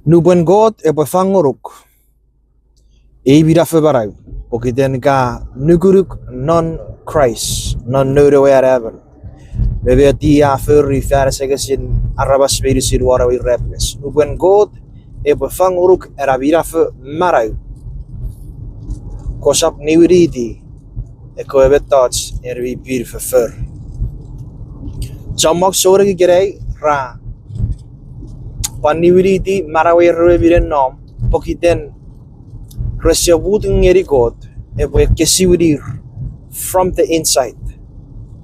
Nuben God e befangoruk. E bira febarai. Pokiten ka nuguruk non Christ non nodo wherever. Bebe tia furry farisegesin arabas spirisir wara wi repes. Nuben God e befangoruk era bira fe marai. Kosap niwiriti e koebe touch er wi bir fe fur. Jamak sorgi gerei ra paniwiriti marawi rebiren nom pokiten resebut ngeri God e boy kesiwirir from the inside.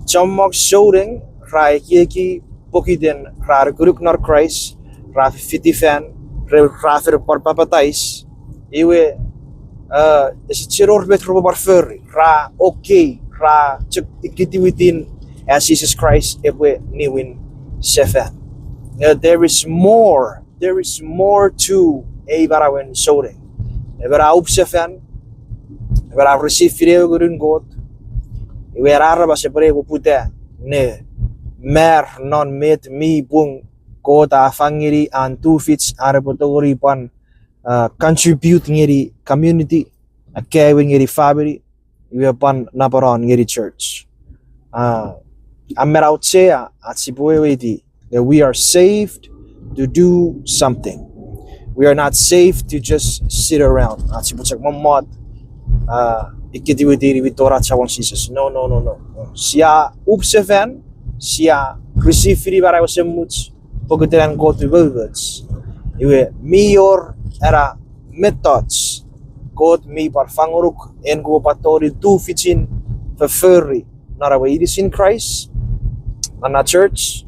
Jamak soring ra yeki pokiten ra guruk nor Christ ra fitifan ra fer papatais iwe is chiror betro barferi ra okay ra chuk ikitiwitin as Jesus Christ e boy niwin sefen. There is more to a barawen soring. Ebera upsefen, ebera receive video gurun God. Ebera araba separe puputa ne mer non met mi bung kota fangiri and two fits arapotori pan contribute ngiri community akewin ngiri family iwe pan naparon ngiri church. Amera utsea at sibuewedi that we are saved to do something. We are not saved to just sit around. At sibutsak mamot ikitiwidiri witorat sa Jesus. No. Siya upseven, siya receive free bara wasemuts pagutiran go to words. Iwe mayor era methods God mi parfanguruk en go patori tu fitin verfurri narawa it in Christ na church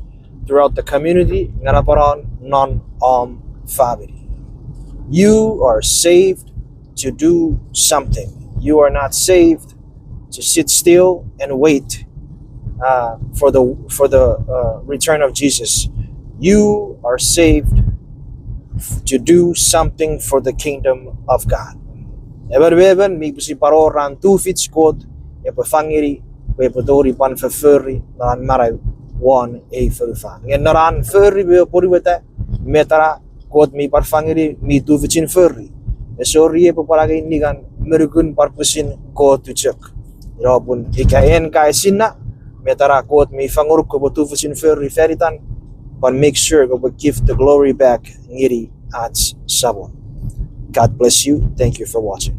throughout the community ngaraparon non family. You are saved to do something. You are not saved to sit still and wait for the return of Jesus. You are saved to do something for the kingdom of God. Everbeben mi pusi paroran tu fits God e pefangiri we podori pan verfurri nan marai one a verfang. Ngen naran furri we poriwete metara God mi parfangiri mi tu vicin furri. Esori e papalagay nigan merukun parpusin ko tu cek. Irapun ikaen kaisina metara God mi fanguruk ko tu vicin furri feritan but make sure go give the glory back ngiri at sabon. God bless you. Thank you for watching.